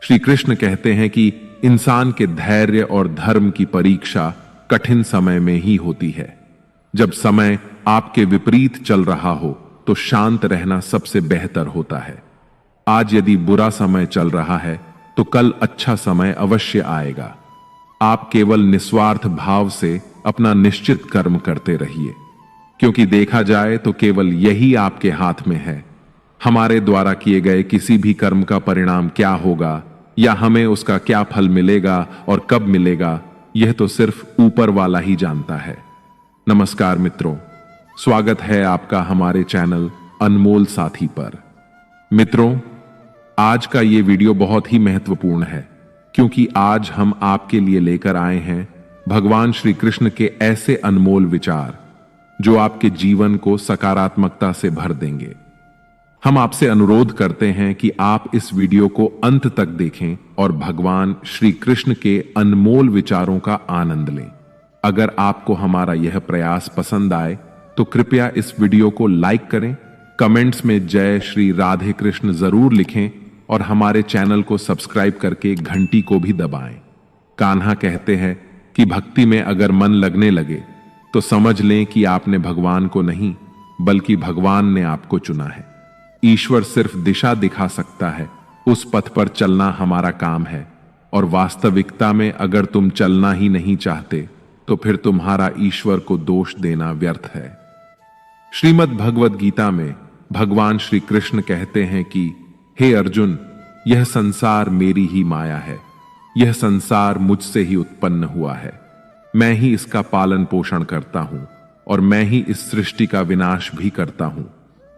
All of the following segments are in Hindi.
श्री कृष्ण कहते हैं कि इंसान के धैर्य और धर्म की परीक्षा कठिन समय में ही होती है। जब समय आपके विपरीत चल रहा हो तो शांत रहना सबसे बेहतर होता है। आज यदि बुरा समय चल रहा है तो कल अच्छा समय अवश्य आएगा। आप केवल निस्वार्थ भाव से अपना निश्चित कर्म करते रहिए, क्योंकि देखा जाए तो केवल यही आपके हाथ में है। हमारे द्वारा किए गए किसी भी कर्म का परिणाम क्या होगा या हमें उसका क्या फल मिलेगा और कब मिलेगा, यह तो सिर्फ ऊपर वाला ही जानता है। नमस्कार मित्रों, स्वागत है आपका हमारे चैनल अनमोल साथी पर। मित्रों, आज का ये वीडियो बहुत ही महत्वपूर्ण है, क्योंकि आज हम आपके लिए लेकर आए हैं भगवान श्री कृष्ण के ऐसे अनमोल विचार जो आपके जीवन को सकारात्मकता से भर देंगे। हम आपसे अनुरोध करते हैं कि आप इस वीडियो को अंत तक देखें और भगवान श्री कृष्ण के अनमोल विचारों का आनंद लें। अगर आपको हमारा यह प्रयास पसंद आए तो कृपया इस वीडियो को लाइक करें, कमेंट्स में जय श्री राधे कृष्ण जरूर लिखें और हमारे चैनल को सब्सक्राइब करके घंटी को भी दबाएं। कान्हा कहते हैं कि भक्ति में अगर मन लगने लगे तो समझ लें कि आपने भगवान को नहीं बल्कि भगवान ने आपको चुना है। ईश्वर सिर्फ दिशा दिखा सकता है, उस पथ पर चलना हमारा काम है। और वास्तविकता में अगर तुम चलना ही नहीं चाहते तो फिर तुम्हारा ईश्वर को दोष देना व्यर्थ है। श्रीमद् भगवद गीता में भगवान श्री कृष्ण कहते हैं कि हे अर्जुन, यह संसार मेरी ही माया है। यह संसार मुझसे ही उत्पन्न हुआ है। मैं ही इसका पालन पोषण करता हूं और मैं ही इस सृष्टि का विनाश भी करता हूं।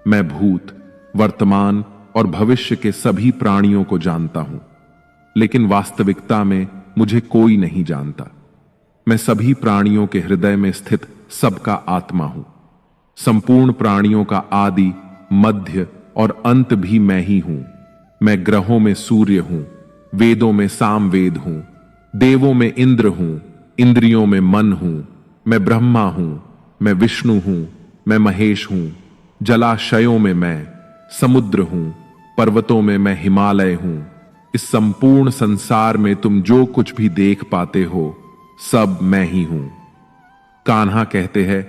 मैं भूत, वर्तमान और भविष्य के सभी प्राणियों को जानता हूं, लेकिन वास्तविकता में मुझे कोई नहीं जानता। मैं सभी प्राणियों के हृदय में स्थित सबका आत्मा हूं। संपूर्ण प्राणियों का आदि, मध्य और अंत भी मैं ही हूं। मैं ग्रहों में सूर्य हूं, वेदों में सामवेद हूं, देवों में इंद्र हूं, इंद्रियों में मन हूं। मैं ब्रह्मा हूं, मैं विष्णु हूं, मैं महेश हूं। जलाशयों में मैं समुद्र हूं, पर्वतों में मैं हिमालय हूं। इस संपूर्ण संसार में तुम जो कुछ भी देख पाते हो सब मैं ही हूं। कान्हा कहते हैं,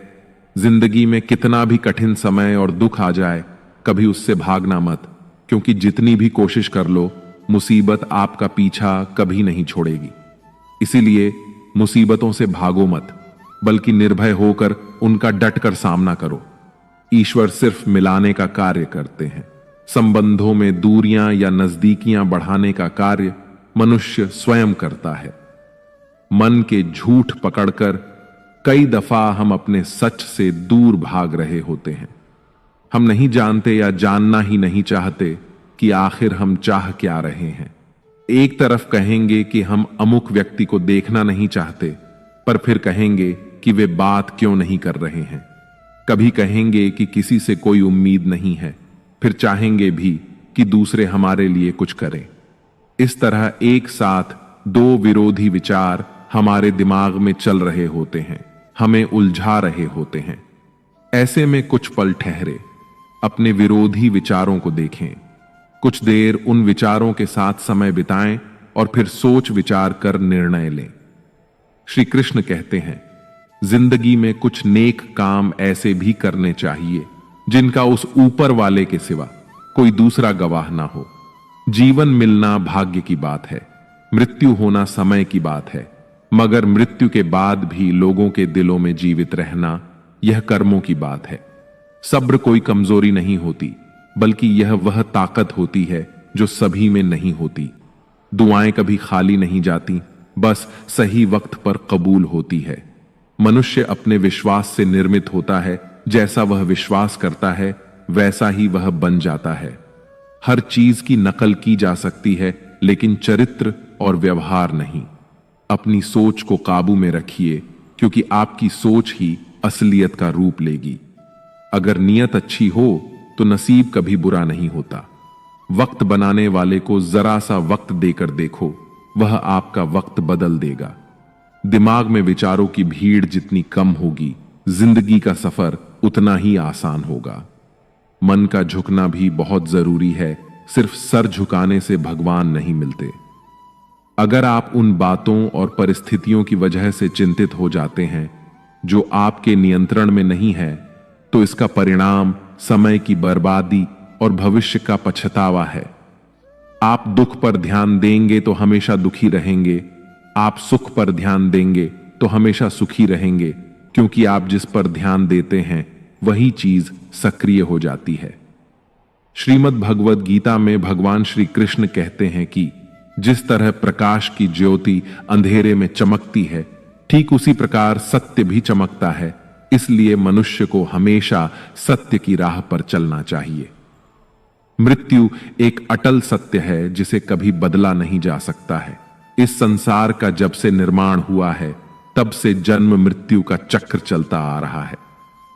जिंदगी में कितना भी कठिन समय और दुख आ जाए, कभी उससे भागना मत, क्योंकि जितनी भी कोशिश कर लो मुसीबत आपका पीछा कभी नहीं छोड़ेगी। इसीलिए मुसीबतों से भागो मत, बल्कि निर्भय होकर उनका डटकर सामना करो। ईश्वर सिर्फ मिलाने का कार्य करते हैं। संबंधों में दूरियां या नजदीकियां बढ़ाने का कार्य मनुष्य स्वयं करता है। मन के झूठ पकड़कर कई दफा हम अपने सच से दूर भाग रहे होते हैं। हम नहीं जानते या जानना ही नहीं चाहते कि आखिर हम चाह क्या रहे हैं। एक तरफ कहेंगे कि हम अमुक व्यक्ति को देखना नहीं चाहते, पर फिर कहेंगे कि वे बात क्यों नहीं कर रहे हैं। कभी कहेंगे कि किसी से कोई उम्मीद नहीं है, फिर चाहेंगे भी कि दूसरे हमारे लिए कुछ करें। इस तरह एक साथ दो विरोधी विचार हमारे दिमाग में चल रहे होते हैं, हमें उलझा रहे होते हैं। ऐसे में कुछ पल ठहरे, अपने विरोधी विचारों को देखें, कुछ देर उन विचारों के साथ समय बिताएं और फिर सोच विचार कर निर्णय लें। श्री कृष्ण कहते हैं, जिंदगी में कुछ नेक काम ऐसे भी करने चाहिए जिनका उस ऊपर वाले के सिवा कोई दूसरा गवाह ना हो। जीवन मिलना भाग्य की बात है, मृत्यु होना समय की बात है, मगर मृत्यु के बाद भी लोगों के दिलों में जीवित रहना यह कर्मों की बात है। सब्र कोई कमजोरी नहीं होती, बल्कि यह वह ताकत होती है जो सभी में नहीं होती। दुआएं कभी खाली नहीं जाती, बस सही वक्त पर कबूल होती है। मनुष्य अपने विश्वास से निर्मित होता है, जैसा वह विश्वास करता है वैसा ही वह बन जाता है। हर चीज की नकल की जा सकती है, लेकिन चरित्र और व्यवहार नहीं। अपनी सोच को काबू में रखिए, क्योंकि आपकी सोच ही असलियत का रूप लेगी। अगर नीयत अच्छी हो तो नसीब कभी बुरा नहीं होता। वक्त बनाने वाले को जरा सा वक्त देकर देखो, वह आपका वक्त बदल देगा। दिमाग में विचारों की भीड़ जितनी कम होगी, जिंदगी का सफर उतना ही आसान होगा। मन का झुकना भी बहुत जरूरी है। सिर्फ सर झुकाने से भगवान नहीं मिलते, अगर आप उन बातों और परिस्थितियों की वजह से चिंतित हो जाते हैं जो आपके नियंत्रण में नहीं है, तो इसका परिणाम समय की बर्बादी और भविष्य का पछतावा है। आप दुख पर ध्यान देंगे तो हमेशा दुखी रहेंगे, आप सुख पर ध्यान देंगे तो हमेशा सुखी रहेंगे, क्योंकि आप जिस पर ध्यान देते हैं वही चीज सक्रिय हो जाती है। श्रीमद् भगवद गीता में भगवान श्री कृष्ण कहते हैं कि जिस तरह प्रकाश की ज्योति अंधेरे में चमकती है, ठीक उसी प्रकार सत्य भी चमकता है। इसलिए मनुष्य को हमेशा सत्य की राह पर चलना चाहिए। मृत्यु एक अटल सत्य है जिसे कभी बदला नहीं जा सकता है। इस संसार का जब से निर्माण हुआ है तब से जन्म मृत्यु का चक्र चलता आ रहा है।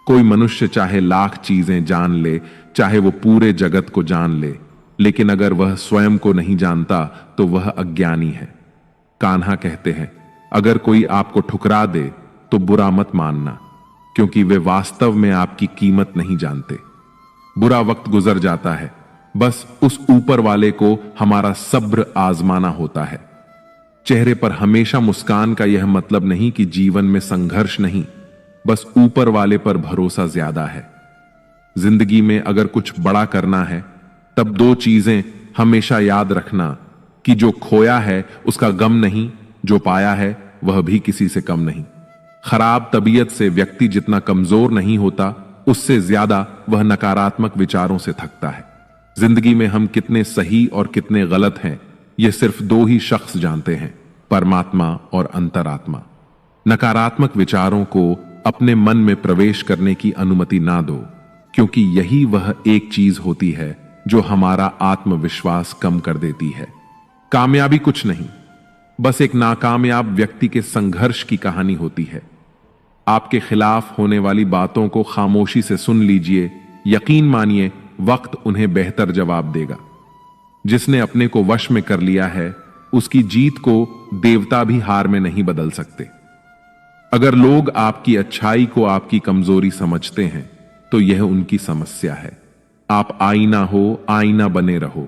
कोई मनुष्य चाहे लाख चीजें जान ले, चाहे वो पूरे जगत को जान ले, लेकिन अगर वह स्वयं को नहीं जानता तो वह अज्ञानी है। कान्हा कहते हैं, अगर कोई आपको ठुकरा दे तो बुरा मत मानना, क्योंकि वे वास्तव में आपकी कीमत नहीं जानते। बुरा वक्त गुजर जाता है, बस उस ऊपर वाले को हमारा सब्र आजमाना होता है। चेहरे पर हमेशा मुस्कान का यह मतलब नहीं कि जीवन में संघर्ष नहीं, बस ऊपर वाले पर भरोसा ज्यादा है। जिंदगी में अगर कुछ बड़ा करना है तब दो चीजें हमेशा याद रखना कि जो खोया है उसका गम नहीं, जो पाया है वह भी किसी से कम नहीं। खराब तबीयत से व्यक्ति जितना कमजोर नहीं होता, उससे ज्यादा वह नकारात्मक विचारों से थकता है। जिंदगी में हम कितने सही और कितने गलत हैं, यह सिर्फ दो ही शख्स जानते हैं, परमात्मा और अंतरात्मा। नकारात्मक विचारों को अपने मन में प्रवेश करने की अनुमति ना दो, क्योंकि यही वह एक चीज होती है जो हमारा आत्मविश्वास कम कर देती है। कामयाबी कुछ नहीं, बस एक नाकामयाब व्यक्ति के संघर्ष की कहानी होती है। आपके खिलाफ होने वाली बातों को खामोशी से सुन लीजिए, यकीन मानिए वक्त उन्हें बेहतर जवाब देगा। जिसने अपने को वश में कर लिया है, उसकी जीत को देवता भी हार में नहीं बदल सकते। अगर लोग आपकी अच्छाई को आपकी कमजोरी समझते हैं तो यह उनकी समस्या है। आप आईना हो, आईना बने रहो।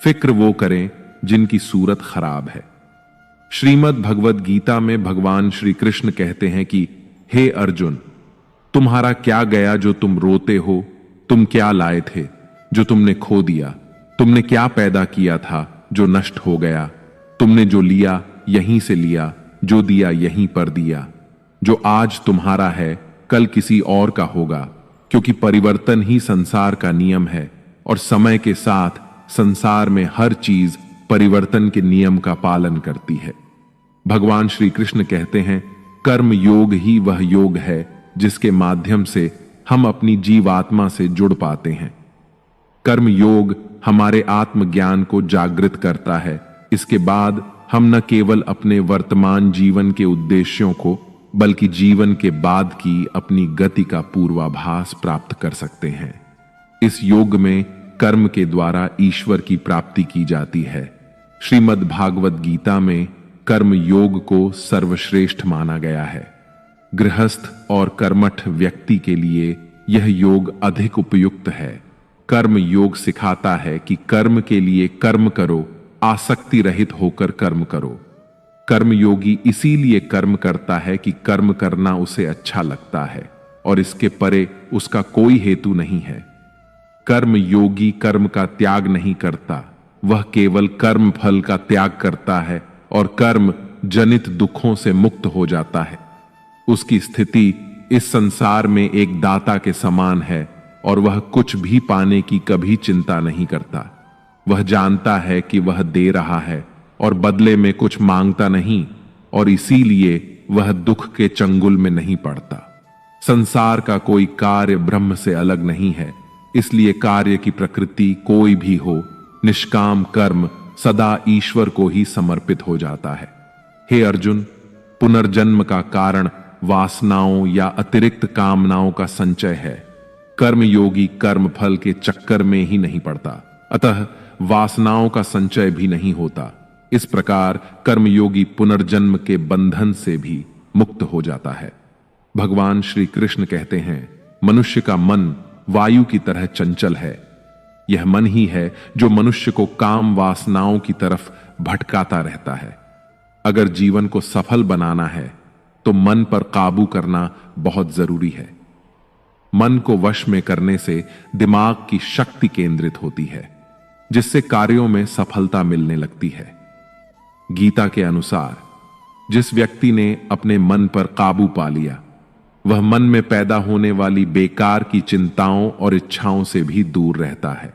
फिक्र वो करें जिनकी सूरत खराब है। श्रीमद् भगवद गीता में भगवान श्री कृष्ण कहते हैं कि हे अर्जुन, तुम्हारा क्या गया जो तुम रोते हो? तुम क्या लाए थे जो तुमने खो दिया? तुमने क्या पैदा किया था जो नष्ट हो गया? तुमने जो लिया यहीं से लिया, जो दिया यहीं पर दिया। जो आज तुम्हारा है कल किसी और का होगा, क्योंकि परिवर्तन ही संसार का नियम है और समय के साथ संसार में हर चीज परिवर्तन के नियम का पालन करती है। भगवान श्री कृष्ण कहते हैं, कर्म योग ही वह योग है जिसके माध्यम से हम अपनी जीवात्मा से जुड़ पाते हैं। कर्म योग हमारे आत्मज्ञान को जागृत करता है। इसके बाद हम न केवल अपने वर्तमान जीवन के उद्देश्यों को, बल्कि जीवन के बाद की अपनी गति का पूर्वाभास प्राप्त कर सकते हैं। इस योग में कर्म के द्वारा ईश्वर की प्राप्ति की जाती है। श्रीमद् भागवत गीता में कर्म योग को सर्वश्रेष्ठ माना गया है। गृहस्थ और कर्मठ व्यक्ति के लिए यह योग अधिक उपयुक्त है। कर्म योग सिखाता है कि कर्म के लिए कर्म करो, आसक्ति रहित होकर कर्म करो। कर्म योगी इसीलिए कर्म करता है कि कर्म करना उसे अच्छा लगता है और इसके परे उसका कोई हेतु नहीं है। कर्म योगी कर्म का त्याग नहीं करता, वह केवल कर्म फल का त्याग करता है और कर्म जनित दुखों से मुक्त हो जाता है। उसकी स्थिति इस संसार में एक दाता के समान है और वह कुछ भी पाने की कभी चिंता नहीं करता। वह जानता है कि वह दे रहा है और बदले में कुछ मांगता नहीं, और इसीलिए वह दुख के चंगुल में नहीं पड़ता। संसार का कोई कार्य ब्रह्म से अलग नहीं है, इसलिए कार्य की प्रकृति कोई भी हो, निष्काम कर्म सदा ईश्वर को ही समर्पित हो जाता है। हे अर्जुन, पुनर्जन्म का कारण वासनाओं या अतिरिक्त कामनाओं का संचय है। कर्मयोगी कर्म फल के चक्कर में ही नहीं पड़ता, अतः वासनाओं का संचय भी नहीं होता। इस प्रकार कर्मयोगी पुनर्जन्म के बंधन से भी मुक्त हो जाता है। भगवान श्री कृष्ण कहते हैं, मनुष्य का मन वायु की तरह चंचल है। यह मन ही है जो मनुष्य को काम वासनाओं की तरफ भटकाता रहता है। अगर जीवन को सफल बनाना है तो मन पर काबू करना बहुत जरूरी है। मन को वश में करने से दिमाग की शक्ति केंद्रित होती है, जिससे कार्यों में सफलता मिलने लगती है। गीता के अनुसार जिस व्यक्ति ने अपने मन पर काबू पा लिया, वह मन में पैदा होने वाली बेकार की चिंताओं और इच्छाओं से भी दूर रहता है।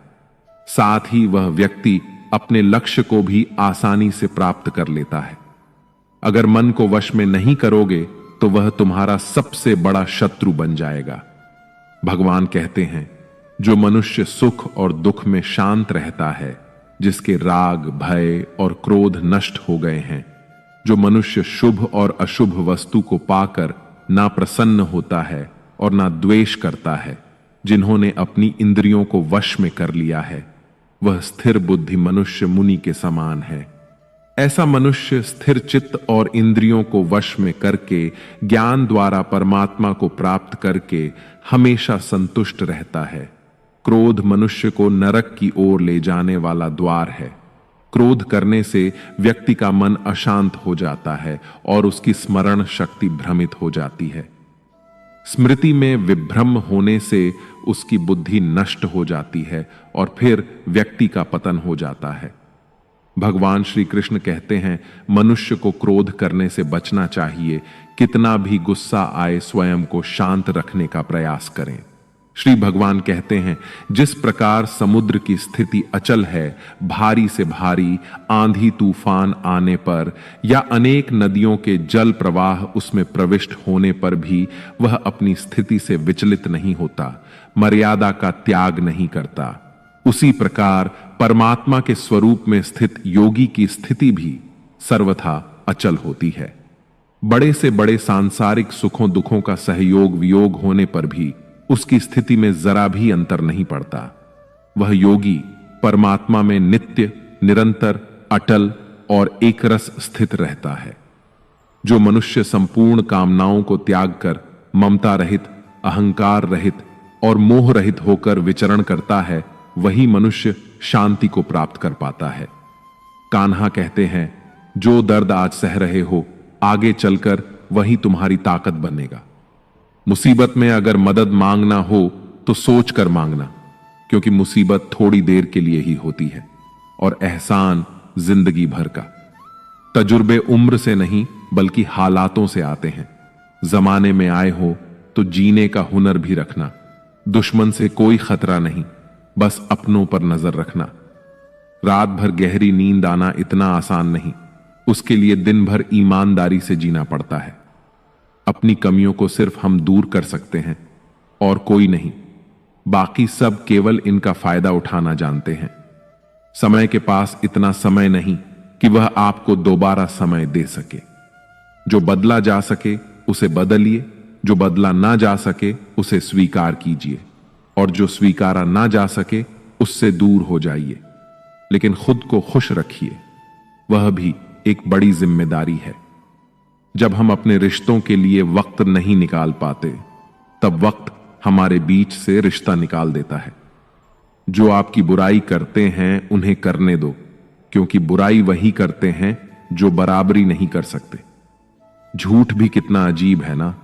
साथ ही वह व्यक्ति अपने लक्ष्य को भी आसानी से प्राप्त कर लेता है। अगर मन को वश में नहीं करोगे तो वह तुम्हारा सबसे बड़ा शत्रु बन जाएगा। भगवान कहते हैं, जो मनुष्य सुख और दुख में शांत रहता है, जिसके राग, भय और क्रोध नष्ट हो गए हैं, जो मनुष्य शुभ और अशुभ वस्तु को पाकर ना प्रसन्न होता है और ना द्वेष करता है, जिन्होंने अपनी इंद्रियों को वश में कर लिया है, वह स्थिर बुद्धि मनुष्य मुनि के समान है। ऐसा मनुष्य स्थिर चित्त और इंद्रियों को वश में करके ज्ञान द्वारा परमात्मा को प्राप्त करके हमेशा संतुष्ट रहता है। क्रोध मनुष्य को नरक की ओर ले जाने वाला द्वार है। क्रोध करने से व्यक्ति का मन अशांत हो जाता है और उसकी स्मरण शक्ति भ्रमित हो जाती है। स्मृति में विभ्रम होने से उसकी बुद्धि नष्ट हो जाती है और फिर व्यक्ति का पतन हो जाता है। भगवान श्री कृष्ण कहते हैं, मनुष्य को क्रोध करने से बचना चाहिए। कितना भी गुस्सा आए, स्वयं को शांत रखने का प्रयास करें। श्री भगवान कहते हैं, जिस प्रकार समुद्र की स्थिति अचल है, भारी से भारी आंधी तूफान आने पर या अनेक नदियों के जल प्रवाह उसमें प्रविष्ट होने पर भी वह अपनी स्थिति से विचलित नहीं होता, मर्यादा का त्याग नहीं करता, उसी प्रकार परमात्मा के स्वरूप में स्थित योगी की स्थिति भी सर्वथा अचल होती है। बड़े से बड़े सांसारिक सुखों दुखों का सहयोग वियोग होने पर भी उसकी स्थिति में जरा भी अंतर नहीं पड़ता। वह योगी परमात्मा में नित्य, निरंतर, अटल और एकरस स्थित रहता है। जो मनुष्य संपूर्ण कामनाओं को त्याग कर ममता रहित, अहंकार रहित और मोह रहित होकर विचरण करता है, वही मनुष्य शांति को प्राप्त कर पाता है। कान्हा कहते हैं, जो दर्द आज सह रहे हो, आगे चलकर वही तुम्हारी ताकत बनेगा। मुसीबत में अगर मदद मांगना हो तो सोच कर मांगना, क्योंकि मुसीबत थोड़ी देर के लिए ही होती है और एहसान जिंदगी भर का। तजुर्बे उम्र से नहीं बल्कि हालातों से आते हैं। जमाने में आए हो तो जीने का हुनर भी रखना। दुश्मन से कोई खतरा नहीं, बस अपनों पर नजर रखना। रात भर गहरी नींद आना इतना आसान नहीं, उसके लिए दिन भर ईमानदारी से जीना पड़ता है। अपनी कमियों को सिर्फ हम दूर कर सकते हैं और कोई नहीं। बाकी सब केवल इनका फायदा उठाना जानते हैं। समय के पास इतना समय नहीं कि वह आपको दोबारा समय दे सके। जो बदला जा सके उसे बदलिए, जो बदला ना जा सके उसे स्वीकार कीजिए, और जो स्वीकारा ना जा सके उससे दूर हो जाइए। लेकिन खुद को खुश रखिए, वह भी एक बड़ी जिम्मेदारी है। जब हम अपने रिश्तों के लिए वक्त नहीं निकाल पाते, तब वक्त हमारे बीच से रिश्ता निकाल देता है। जो आपकी बुराई करते हैं उन्हें करने दो, क्योंकि बुराई वही करते हैं जो बराबरी नहीं कर सकते। झूठ भी कितना अजीब है ना।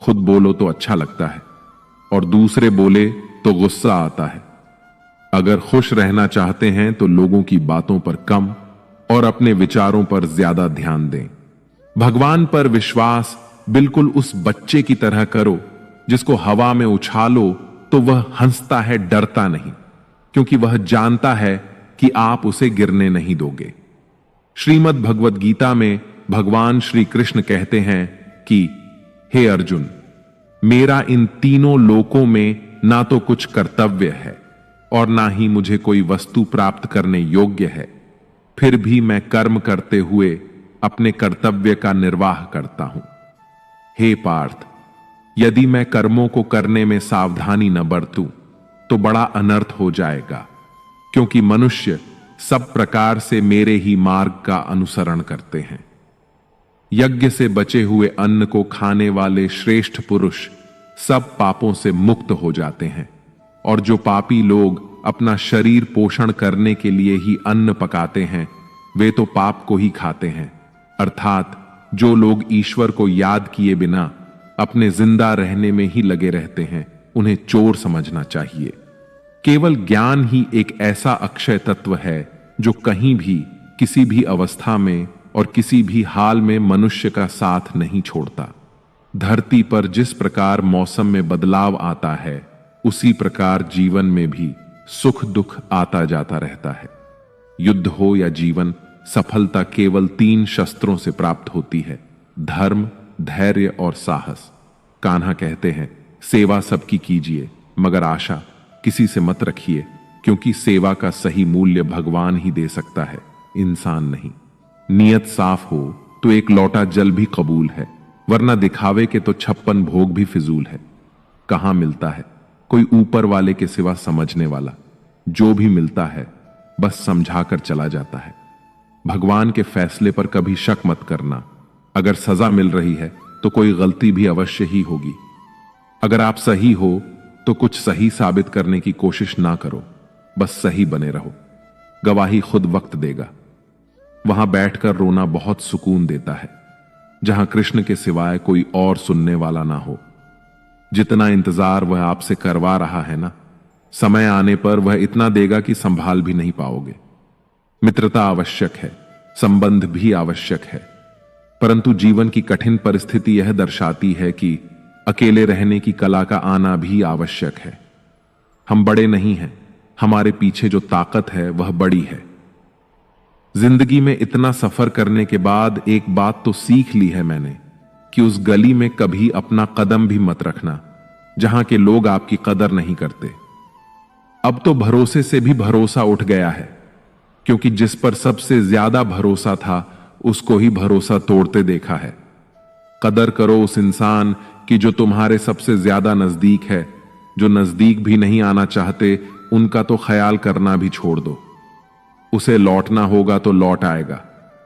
खुद बोलो तो अच्छा लगता है और दूसरे बोले तो गुस्सा आता है। अगर खुश रहना चाहते हैं तो लोगों की बातों पर कम और अपने विचारों पर ज्यादा ध्यान दें। भगवान पर विश्वास बिल्कुल उस बच्चे की तरह करो जिसको हवा में उछालो तो वह हंसता है, डरता नहीं, क्योंकि वह जानता है कि आप उसे गिरने नहीं दोगे। श्रीमद् भगवद गीता में भगवान श्री कृष्ण कहते हैं कि हे अर्जुन, मेरा इन तीनों लोकों में ना तो कुछ कर्तव्य है और ना ही मुझे कोई वस्तु प्राप्त करने योग्य है, फिर भी मैं कर्म करते हुए अपने कर्तव्य का निर्वाह करता हूं। हे पार्थ, यदि मैं कर्मों को करने में सावधानी न बरतूं तो बड़ा अनर्थ हो जाएगा, क्योंकि मनुष्य सब प्रकार से मेरे ही मार्ग का अनुसरण करते हैं। यज्ञ से बचे हुए अन्न को खाने वाले श्रेष्ठ पुरुष सब पापों से मुक्त हो जाते हैं, और जो पापी लोग अपना शरीर पोषण करने के लिए ही अन्न पकाते हैं, वे तो पाप को ही खाते हैं, अर्थात जो लोग ईश्वर को याद किए बिना अपने जिंदा रहने में ही लगे रहते हैं, उन्हें चोर समझना चाहिए। केवल ज्ञान ही एक ऐसा अक्षय तत्व है जो कहीं भी, किसी भी अवस्था में और किसी भी हाल में मनुष्य का साथ नहीं छोड़ता। धरती पर जिस प्रकार मौसम में बदलाव आता है, उसी प्रकार जीवन में भी सुख दुख आता जाता रहता है। युद्ध हो या जीवन, सफलता केवल 3 शस्त्रों से प्राप्त होती है: धर्म, धैर्य और साहस। कान्हा कहते हैं, सेवा सबकी कीजिए, मगर आशा किसी से मत रखिए, क्योंकि सेवा का सही मूल्य भगवान ही दे सकता है, इंसान नहीं। नियत साफ हो तो एक लौटा जल भी कबूल है, वरना दिखावे के तो 56 भोग भी फिजूल है। कहां मिलता है कोई ऊपर वाले के सिवा समझने वाला? जो भी मिलता है बस समझाकर चला जाता है। भगवान के फैसले पर कभी शक मत करना। अगर सजा मिल रही है तो कोई गलती भी अवश्य ही होगी। अगर आप सही हो तो कुछ सही साबित करने की कोशिश ना करो, बस सही बने रहो। गवाही खुद वक्त देगा। वहां बैठकर रोना बहुत सुकून देता है, जहां कृष्ण के सिवाय कोई और सुनने वाला ना हो। जितना इंतजार वह आपसे करवा रहा है ना, समय आने पर वह इतना देगा कि संभाल भी नहीं पाओगे। मित्रता आवश्यक है, संबंध भी आवश्यक है, परंतु जीवन की कठिन परिस्थिति यह दर्शाती है कि अकेले रहने की कला का आना भी आवश्यक है। हम बड़े नहीं हैं, हमारे पीछे जो ताकत है वह बड़ी है। जिंदगी में इतना सफर करने के बाद एक बात तो सीख ली है मैंने, कि उस गली में कभी अपना कदम भी मत रखना जहां के लोग आपकी कदर नहीं करते। अब तो भरोसे से भी भरोसा उठ गया है, क्योंकि जिस पर सबसे ज्यादा भरोसा था उसको ही भरोसा तोड़ते देखा है। कदर करो उस इंसान की जो तुम्हारे सबसे ज्यादा नजदीक है। जो नजदीक भी नहीं आना चाहते, उनका तो ख्याल करना भी छोड़ दो। उसे लौटना होगा तो लौट आएगा।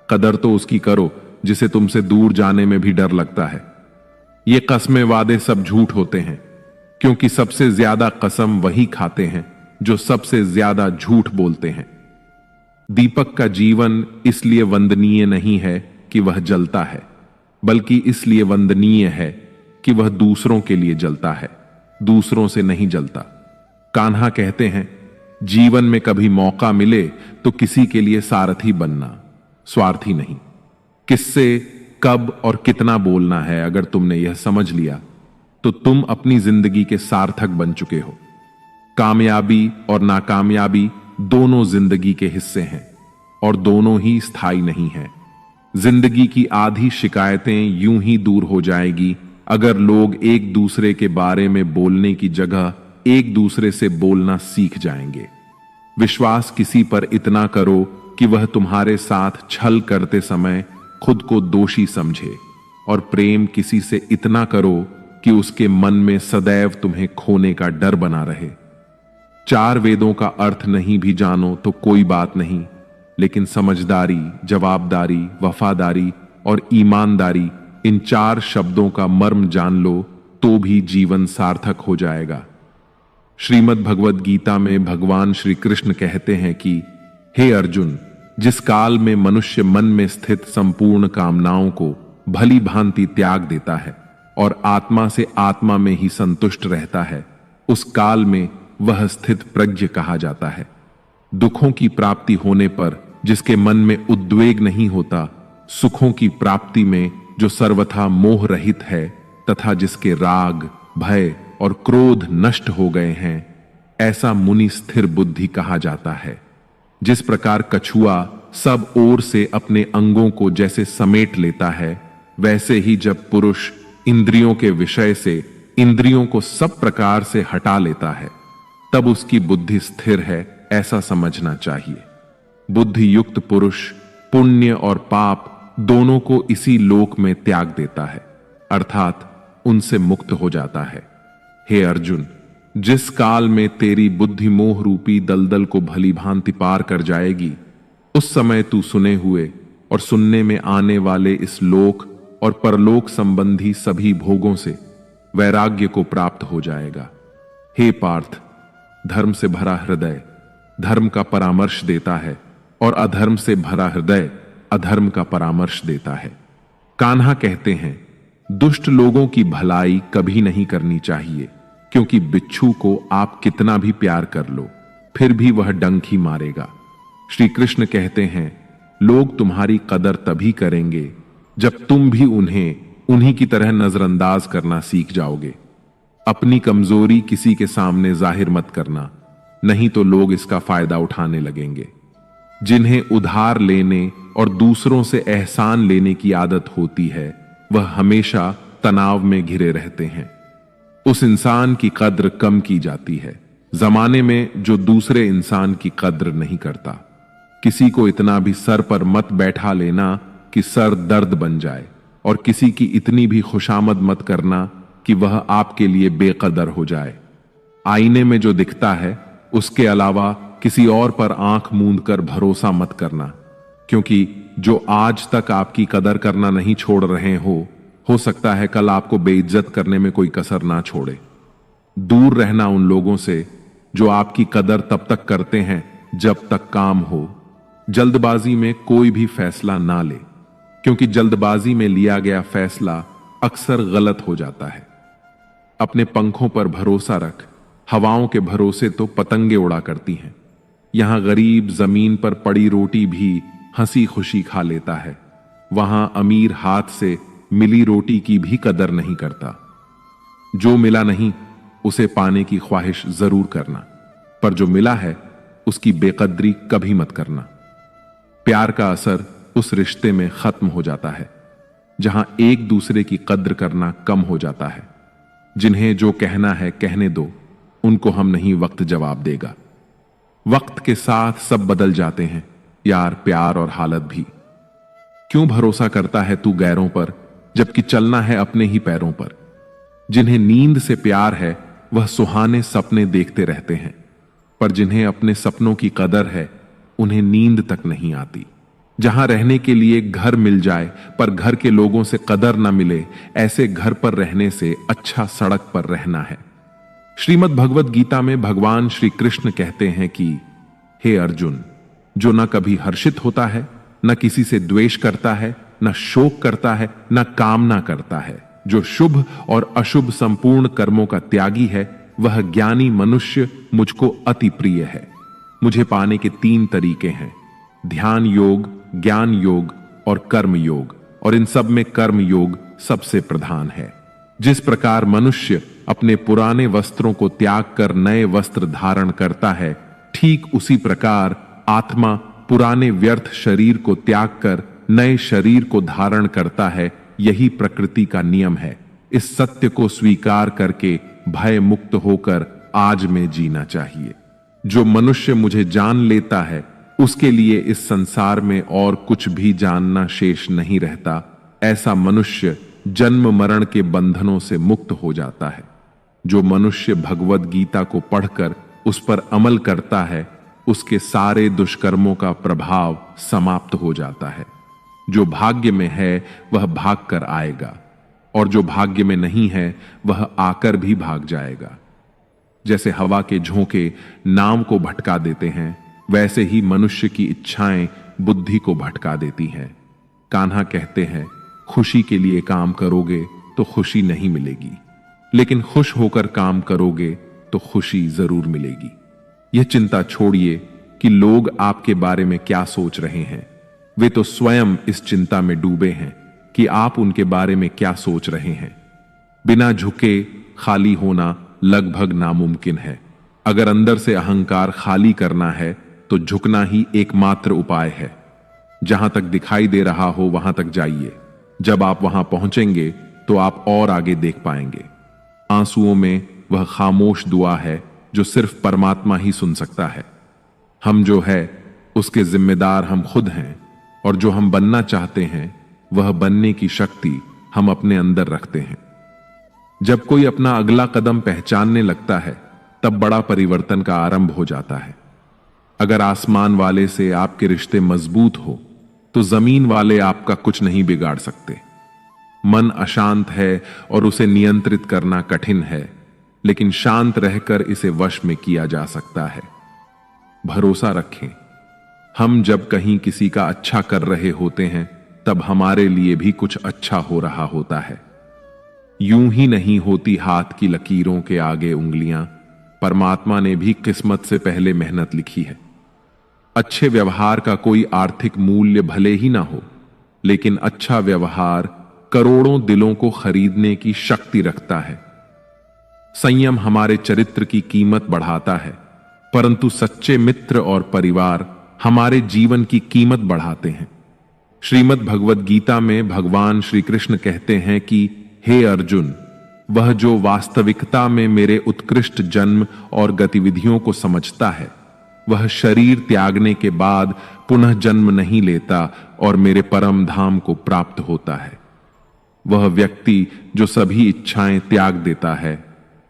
कदर तो उसकी करो जिसे तुमसे दूर जाने में भी डर लगता है। ये कस्में वादे सब झूठ होते हैं, क्योंकि सबसे ज्यादा कसम वही खाते हैं जो सबसे ज्यादा झूठ बोलते हैं। दीपक का जीवन इसलिए वंदनीय नहीं है कि वह जलता है, बल्कि इसलिए वंदनीय है कि वह दूसरों के लिए जलता है, दूसरों से नहीं जलता। कान्हा कहते हैं, जीवन में कभी मौका मिले तो किसी के लिए सारथी बनना, स्वार्थी नहीं। किससे कब और कितना बोलना है, अगर तुमने यह समझ लिया तो तुम अपनी जिंदगी के सार्थक बन चुके हो। कामयाबी और नाकामयाबी दोनों जिंदगी के हिस्से हैं और दोनों ही स्थायी नहीं हैं। जिंदगी की आधी शिकायतें यूं ही दूर हो जाएगी अगर लोग एक दूसरे के बारे में बोलने की जगह एक दूसरे से बोलना सीख जाएंगे। विश्वास किसी पर इतना करो कि वह तुम्हारे साथ छल करते समय खुद को दोषी समझे, और प्रेम किसी से इतना करो कि उसके मन में सदैव तुम्हें खोने का डर बना रहे। 4 वेदों का अर्थ नहीं भी जानो तो कोई बात नहीं, लेकिन समझदारी, जवाबदारी, वफादारी और ईमानदारी, इन 4 शब्दों का मर्म जान लो तो भी जीवन सार्थक हो जाएगा। श्रीमद् भगवद गीता में भगवान श्री कृष्ण कहते हैं कि हे अर्जुन, जिस काल में मनुष्य मन में स्थित संपूर्ण कामनाओं को भली भांति त्याग देता है और आत्मा से आत्मा में ही संतुष्ट रहता है, उस काल में वह स्थित प्रज्ञ कहा जाता है। दुखों की प्राप्ति होने पर जिसके मन में उद्वेग नहीं होता, सुखों की प्राप्ति में जो सर्वथा मोह रहित है तथा जिसके राग, भय और क्रोध नष्ट हो गए हैं, ऐसा मुनि स्थिर बुद्धि कहा जाता है। जिस प्रकार कछुआ सब ओर से अपने अंगों को जैसे समेट लेता है, वैसे ही जब पुरुष इंद्रियों के विषय से इंद्रियों को सब प्रकार से हटा लेता है, तब उसकी बुद्धि स्थिर है, ऐसा समझना चाहिए। बुद्धि युक्त पुरुष पुण्य और पाप दोनों को इसी लोक में त्याग देता है, अर्थात उनसे मुक्त हो जाता है। हे अर्जुन, जिस काल में तेरी बुद्धि मोह रूपी दलदल को भली भांति पार कर जाएगी, उस समय तू सुने हुए और सुनने में आने वाले इस लोक और परलोक संबंधी सभी भोगों से वैराग्य को प्राप्त हो जाएगा। हे पार्थ, धर्म से भरा हृदय धर्म का परामर्श देता है और अधर्म से भरा हृदय अधर्म का परामर्श देता है। कान्हा कहते हैं, दुष्ट लोगों की भलाई कभी नहीं करनी चाहिए, क्योंकि बिच्छू को आप कितना भी प्यार कर लो फिर भी वह डंक ही मारेगा। श्री कृष्ण कहते हैं, लोग तुम्हारी कदर तभी करेंगे जब तुम भी उन्हें उन्हीं की तरह नजरअंदाज करना सीख जाओगे। अपनी कमजोरी किसी के सामने जाहिर मत करना, नहीं तो लोग इसका फायदा उठाने लगेंगे। जिन्हें उधार लेने और दूसरों से एहसान लेने की आदत होती है, वह हमेशा तनाव में घिरे रहते हैं। उस इंसान की कद्र कम की जाती है जमाने में जो दूसरे इंसान की कद्र नहीं करता। किसी को इतना भी सर पर मत बैठा लेना कि सर दर्द बन जाए, और किसी की इतनी भी खुशामद मत करना कि वह आपके लिए बेकदर हो जाए। आईने में जो दिखता है उसके अलावा किसी और पर आंख मूंद कर भरोसा मत करना, क्योंकि जो आज तक आपकी कदर करना नहीं छोड़ रहे हो सकता है कल आपको बेइज्जत करने में कोई कसर ना छोड़े। दूर रहना उन लोगों से जो आपकी कदर तब तक करते हैं जब तक काम हो। जल्दबाजी में कोई भी फैसला ना ले, क्योंकि जल्दबाजी में लिया गया फैसला अक्सर गलत हो जाता है। अपने पंखों पर भरोसा रख, हवाओं के भरोसे तो पतंगे उड़ा करती हैं। यहां गरीब जमीन पर पड़ी रोटी भी हंसी खुशी खा लेता है, वहां अमीर हाथ से मिली रोटी की भी कदर नहीं करता। जो मिला नहीं उसे पाने की ख्वाहिश जरूर करना, पर जो मिला है उसकी बेकदरी कभी मत करना। प्यार का असर उस रिश्ते में खत्म हो जाता है जहां एक दूसरे की कद्र करना कम हो जाता है। जिन्हें जो कहना है कहने दो, उनको हम नहीं वक्त जवाब देगा। वक्त के साथ सब बदल जाते हैं यार, प्यार और हालत भी। क्यों भरोसा करता है तू गैरों पर, जबकि चलना है अपने ही पैरों पर। जिन्हें नींद से प्यार है वह सुहाने सपने देखते रहते हैं, पर जिन्हें अपने सपनों की कदर है उन्हें नींद तक नहीं आती। जहां रहने के लिए घर मिल जाए पर घर के लोगों से कदर न मिले, ऐसे घर पर रहने से अच्छा सड़क पर रहना है। श्रीमद् भगवत गीता में भगवान श्री कृष्ण कहते हैं कि हे अर्जुन, जो न कभी हर्षित होता है, न किसी से द्वेष करता है, न शोक करता है, न कामना करता है, जो शुभ और अशुभ संपूर्ण कर्मों का त्यागी है, वह ज्ञानी मनुष्य मुझको अति प्रिय है। मुझे पाने के 3 तरीके हैं, ध्यान योग, ज्ञान योग और कर्म योग, और इन सब में कर्म योग सबसे प्रधान है। जिस प्रकार मनुष्य अपने पुराने वस्त्रों को त्याग कर नए वस्त्र धारण करता है, ठीक उसी प्रकार आत्मा पुराने व्यर्थ शरीर को त्याग कर नए शरीर को धारण करता है। यही प्रकृति का नियम है। इस सत्य को स्वीकार करके भय मुक्त होकर आज में जीना चाहिए। जो मनुष्य मुझे जान लेता है उसके लिए इस संसार में और कुछ भी जानना शेष नहीं रहता। ऐसा मनुष्य जन्म मरण के बंधनों से मुक्त हो जाता है। जो मनुष्य भगवत गीता को पढ़कर उस पर अमल करता है, उसके सारे दुष्कर्मों का प्रभाव समाप्त हो जाता है। जो भाग्य में है वह भाग कर आएगा, और जो भाग्य में नहीं है वह आकर भी भाग जाएगा। जैसे हवा के झोंके नाव को भटका देते हैं, वैसे ही मनुष्य की इच्छाएं बुद्धि को भटका देती हैं। कान्हा कहते हैं, खुशी के लिए काम करोगे तो खुशी नहीं मिलेगी, लेकिन खुश होकर काम करोगे तो खुशी जरूर मिलेगी। यह चिंता छोड़िए कि लोग आपके बारे में क्या सोच रहे हैं। वे तो स्वयं इस चिंता में डूबे हैं कि आप उनके बारे में क्या सोच रहे हैं। बिना झुके खाली होना लगभग नामुमकिन है। अगर अंदर से अहंकार खाली करना है तो झुकना ही एकमात्र उपाय है। जहां तक दिखाई दे रहा हो वहां तक जाइए। जब आप वहां पहुंचेंगे तो आप और आगे देख पाएंगे। आंसुओं में वह खामोश दुआ है जो सिर्फ परमात्मा ही सुन सकता है। हम जो है उसके जिम्मेदार हम खुद हैं, और जो हम बनना चाहते हैं वह बनने की शक्ति हम अपने अंदर रखते हैं। जब कोई अपना अगला कदम पहचानने लगता है तब बड़ा परिवर्तन का आरंभ हो जाता है। अगर आसमान वाले से आपके रिश्ते मजबूत हो तो जमीन वाले आपका कुछ नहीं बिगाड़ सकते। मन अशांत है और उसे नियंत्रित करना कठिन है, लेकिन शांत रहकर इसे वश में किया जा सकता है। भरोसा रखें, हम जब कहीं किसी का अच्छा कर रहे होते हैं तब हमारे लिए भी कुछ अच्छा हो रहा होता है। यूं ही नहीं होती हाथ की लकीरों के आगे उंगलियां, परमात्मा ने भी किस्मत से पहले मेहनत लिखी है। अच्छे व्यवहार का कोई आर्थिक मूल्य भले ही ना हो, लेकिन अच्छा व्यवहार करोड़ों दिलों को खरीदने की शक्ति रखता है। संयम हमारे चरित्र की कीमत बढ़ाता है, परंतु सच्चे मित्र और परिवार हमारे जीवन की कीमत बढ़ाते हैं। श्रीमद् भगवद गीता में भगवान श्री कृष्ण कहते हैं कि हे अर्जुन, वह जो वास्तविकता में मेरे उत्कृष्ट जन्म और गतिविधियों को समझता है, वह शरीर त्यागने के बाद पुनः जन्म नहीं लेता और मेरे परम धाम को प्राप्त होता है। वह व्यक्ति जो सभी इच्छाएं त्याग देता है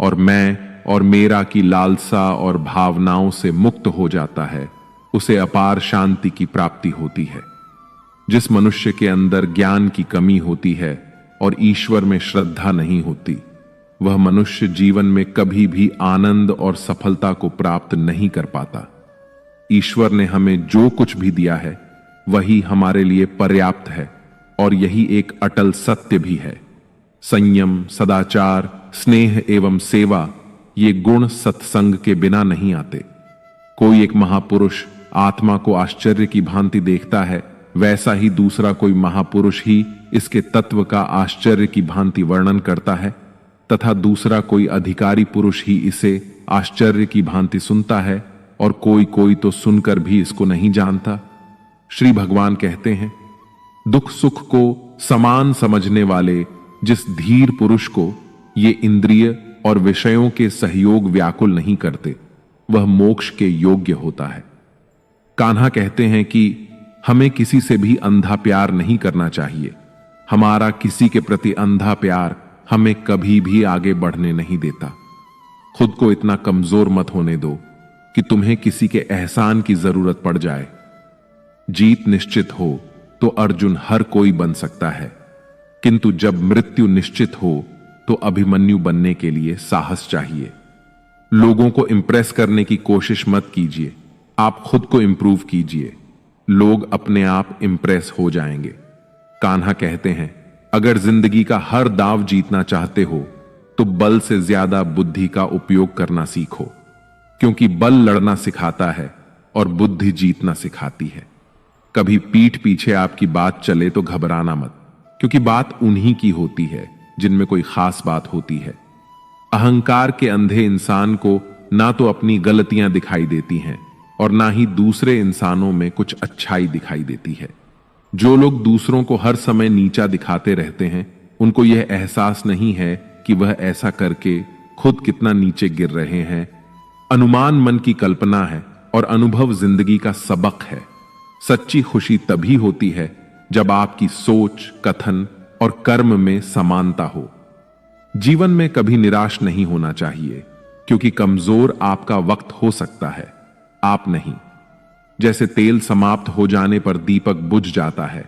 और मैं और मेरा की लालसा और भावनाओं से मुक्त हो जाता है, उसे अपार शांति की प्राप्ति होती है। जिस मनुष्य के अंदर ज्ञान की कमी होती है और ईश्वर में श्रद्धा नहीं होती, वह मनुष्य जीवन में कभी भी आनंद और सफलता को प्राप्त नहीं कर पाता। ईश्वर ने हमें जो कुछ भी दिया है वही हमारे लिए पर्याप्त है और यही एक अटल सत्य भी है। संयम, सदाचार, स्नेह एवं सेवा, ये गुण सत्संग के बिना नहीं आते। कोई एक महापुरुष आत्मा को आश्चर्य की भांति देखता है, वैसा ही दूसरा कोई महापुरुष ही इसके तत्व का आश्चर्य की भांति वर्णन करता है, तथा दूसरा कोई अधिकारी पुरुष ही इसे आश्चर्य की भांति सुनता है और कोई कोई तो सुनकर भी इसको नहीं जानता। श्री भगवान कहते हैं, दुख सुख को समान समझने वाले जिस धीर पुरुष को ये इंद्रिय और विषयों के सहयोग व्याकुल नहीं करते, वह मोक्ष के योग्य होता है। कान्हा कहते हैं कि हमें किसी से भी अंधा प्यार नहीं करना चाहिए। हमारा किसी के प्रति अंधा प्यार हमें कभी भी आगे बढ़ने नहीं देता। खुद को इतना कमजोर मत होने दो कि तुम्हें किसी के एहसान की जरूरत पड़ जाए। जीत निश्चित हो तो अर्जुन हर कोई बन सकता है, किंतु जब मृत्यु निश्चित हो तो अभिमन्यु बनने के लिए साहस चाहिए। लोगों को इंप्रेस करने की कोशिश मत कीजिए, आप खुद को इंप्रूव कीजिए। लोग अपने आप इंप्रेस हो जाएंगे। कान्हा कहते हैं, अगर जिंदगी का हर दांव जीतना चाहते हो तो बल से ज्यादा बुद्धि का उपयोग करना सीखो, क्योंकि बल लड़ना सिखाता है और बुद्धि जीतना सिखाती है। कभी पीठ पीछे आपकी बात चले तो घबराना मत, क्योंकि बात उन्हीं की होती है जिनमें कोई खास बात होती है। अहंकार के अंधे इंसान को ना तो अपनी गलतियां दिखाई देती हैं और ना ही दूसरे इंसानों में कुछ अच्छाई दिखाई देती है। जो लोग दूसरों को हर समय नीचा दिखाते रहते हैं, उनको यह एहसास नहीं है कि वह ऐसा करके खुद कितना नीचे गिर रहे हैं। अनुमान मन की कल्पना है और अनुभव जिंदगी का सबक है। सच्ची खुशी तभी होती है जब आपकी सोच, कथन और कर्म में समानता हो। जीवन में कभी निराश नहीं होना चाहिए, क्योंकि कमजोर आपका वक्त हो सकता है, आप नहीं। जैसे तेल समाप्त हो जाने पर दीपक बुझ जाता है,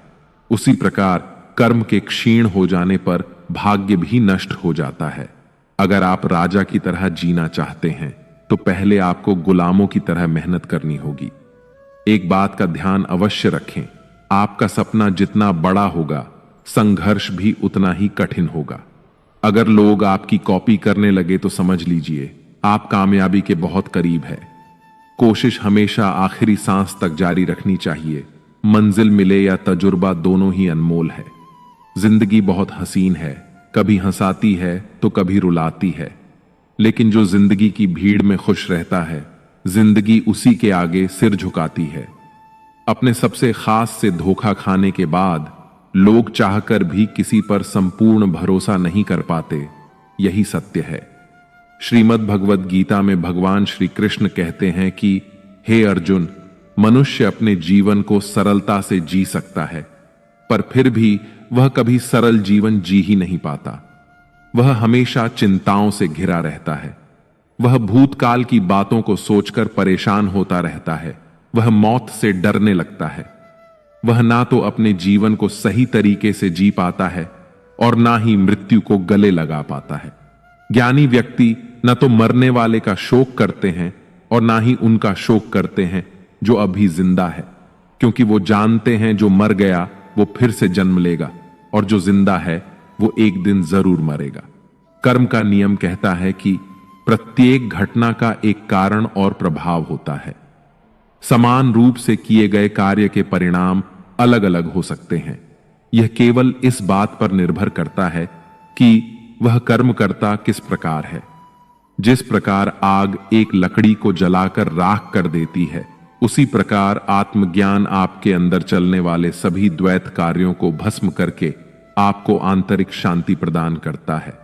उसी प्रकार कर्म के क्षीण हो जाने पर भाग्य भी नष्ट हो जाता है। अगर आप राजा की तरह जीना चाहते हैं तो पहले आपको गुलामों की तरह मेहनत करनी होगी। एक बात का ध्यान अवश्य रखें, आपका सपना जितना बड़ा होगा, संघर्ष भी उतना ही कठिन होगा। अगर लोग आपकी कॉपी करने लगे तो समझ लीजिए आप कामयाबी के बहुत करीब है। कोशिश हमेशा आखिरी सांस तक जारी रखनी चाहिए। मंजिल मिले या तजुर्बा, दोनों ही अनमोल है। जिंदगी बहुत हसीन है, कभी हंसाती है तो कभी रुलाती है, लेकिन जो जिंदगी की भीड़ में खुश रहता है, जिंदगी उसी के आगे सिर झुकाती है। अपने सबसे खास से धोखा खाने के बाद लोग चाहकर भी किसी पर संपूर्ण भरोसा नहीं कर पाते, यही सत्य है। श्रीमद् भगवद गीता में भगवान श्री कृष्ण कहते हैं कि हे अर्जुन, मनुष्य अपने जीवन को सरलता से जी सकता है, पर फिर भी वह कभी सरल जीवन जी ही नहीं पाता। वह हमेशा चिंताओं से घिरा रहता है। वह भूतकाल की बातों को सोचकर परेशान होता रहता है। वह मौत से डरने लगता है। वह ना तो अपने जीवन को सही तरीके से जी पाता है और ना ही मृत्यु को गले लगा पाता है। ज्ञानी व्यक्ति न तो मरने वाले का शोक करते हैं और ना ही उनका शोक करते हैं जो अभी जिंदा है। क्योंकि वो जानते हैं जो मर गया वो फिर से जन्म लेगा और जो जिंदा है वो एक दिन जरूर मरेगा। कर्म का नियम कहता है कि प्रत्येक घटना का एक कारण और प्रभाव होता है। समान रूप से किए गए कार्य के परिणाम अलग अलग हो सकते हैं। यह केवल इस बात पर निर्भर करता है कि वह कर्मकर्ता किस प्रकार है। जिस प्रकार आग एक लकड़ी को जलाकर राख कर देती है, उसी प्रकार आत्मज्ञान आपके अंदर चलने वाले सभी द्वैत कार्यों को भस्म करके आपको आंतरिक शांति प्रदान करता है।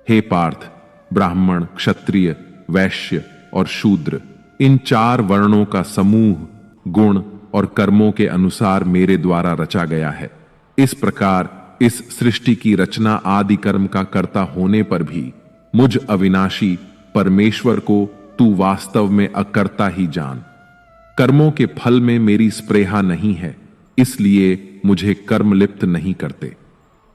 हे पार्थ, ब्राह्मण, क्षत्रिय, वैश्य और शूद्र, इन 4 वर्णों का समूह गुण और कर्मों के अनुसार मेरे द्वारा रचा गया है। इस प्रकार इस सृष्टि की रचना आदि कर्म का कर्ता होने पर भी मुझ अविनाशी परमेश्वर को तू वास्तव में अकर्ता ही जान। कर्मों के फल में मेरी स्पृहा नहीं है, इसलिए मुझे कर्म लिप्त नहीं करते।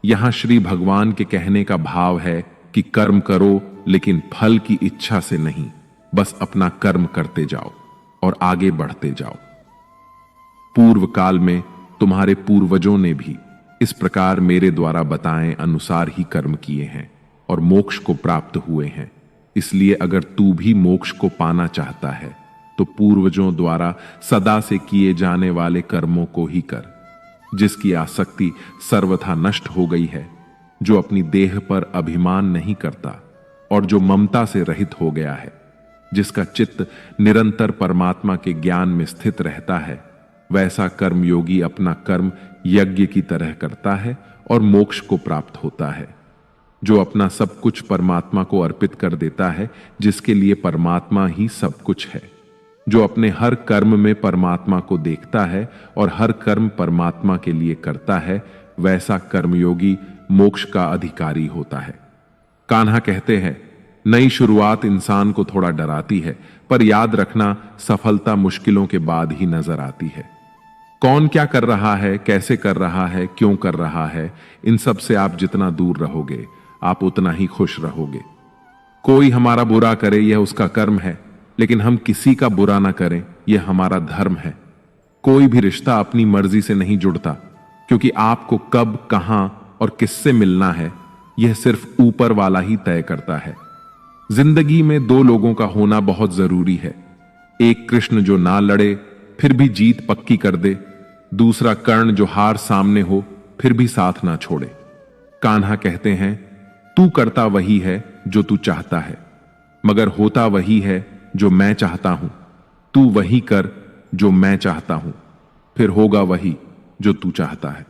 यहां श्री भगवान के कहने का भाव है कि कर्म करो लेकिन फल की इच्छा से नहीं, बस अपना कर्म करते जाओ और आगे बढ़ते जाओ। पूर्व काल में तुम्हारे पूर्वजों ने भी इस प्रकार मेरे द्वारा बताए अनुसार ही कर्म किए हैं और मोक्ष को प्राप्त हुए हैं। इसलिए अगर तू भी मोक्ष को पाना चाहता है तो पूर्वजों द्वारा सदा से किए जाने वाले कर्मों को ही कर, जिसकी आसक्ति सर्वथा नष्ट हो गई है, जो अपनी देह पर अभिमान नहीं करता और जो ममता से रहित हो गया है, जिसका चित्त निरंतर परमात्मा के ज्ञान में स्थित रहता है, वैसा कर्मयोगी अपना कर्म यज्ञ की तरह करता है और मोक्ष को प्राप्त होता है। जो अपना सब कुछ परमात्मा को अर्पित कर देता है, जिसके लिए परमात्मा ही सब कुछ है, जो अपने हर कर्म में परमात्मा को देखता है और हर कर्म परमात्मा के लिए करता है, वैसा कर्मयोगी मोक्ष का अधिकारी होता है। कान्हा कहते हैं, नई शुरुआत इंसान को थोड़ा डराती है, पर याद रखना सफलता मुश्किलों के बाद ही नजर आती है। कौन क्या कर रहा है, कैसे कर रहा है, क्यों कर रहा है, इन सब से आप जितना दूर रहोगे आप उतना ही खुश रहोगे। कोई हमारा बुरा करे यह उसका कर्म है, लेकिन हम किसी का बुरा ना करें यह हमारा धर्म है। कोई भी रिश्ता अपनी मर्जी से नहीं जुड़ता, क्योंकि आपको कब, कहां और किससे मिलना है यह सिर्फ ऊपर वाला ही तय करता है। जिंदगी में 2 लोगों का होना बहुत जरूरी है। एक कृष्ण जो ना लड़े फिर भी जीत पक्की कर दे, दूसरा कर्ण जो हार सामने हो फिर भी साथ ना छोड़े। कान्हा कहते हैं, तू करता वही है जो तू चाहता है, मगर होता वही है जो मैं चाहता हूं। तू वही कर जो मैं चाहता हूं, फिर होगा वही जो तू चाहता है।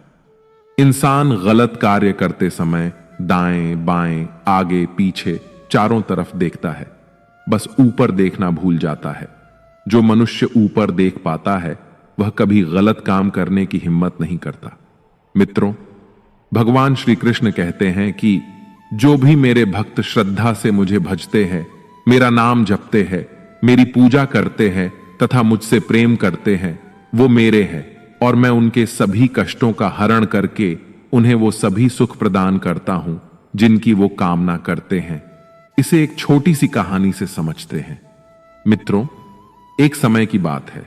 इंसान गलत कार्य करते समय दाएं बाएं आगे पीछे चारों तरफ देखता है, बस ऊपर देखना भूल जाता है। जो मनुष्य ऊपर देख पाता है वह कभी गलत काम करने की हिम्मत नहीं करता। मित्रों, भगवान श्री कृष्ण कहते हैं कि जो भी मेरे भक्त श्रद्धा से मुझे भजते हैं, मेरा नाम जपते हैं, मेरी पूजा करते हैं तथा मुझसे प्रेम करते हैं, वो मेरे हैं और मैं उनके सभी कष्टों का हरण करके उन्हें वो सभी सुख प्रदान करता हूं जिनकी वो कामना करते हैं। इसे एक छोटी सी कहानी से समझते हैं। मित्रों, एक समय की बात है।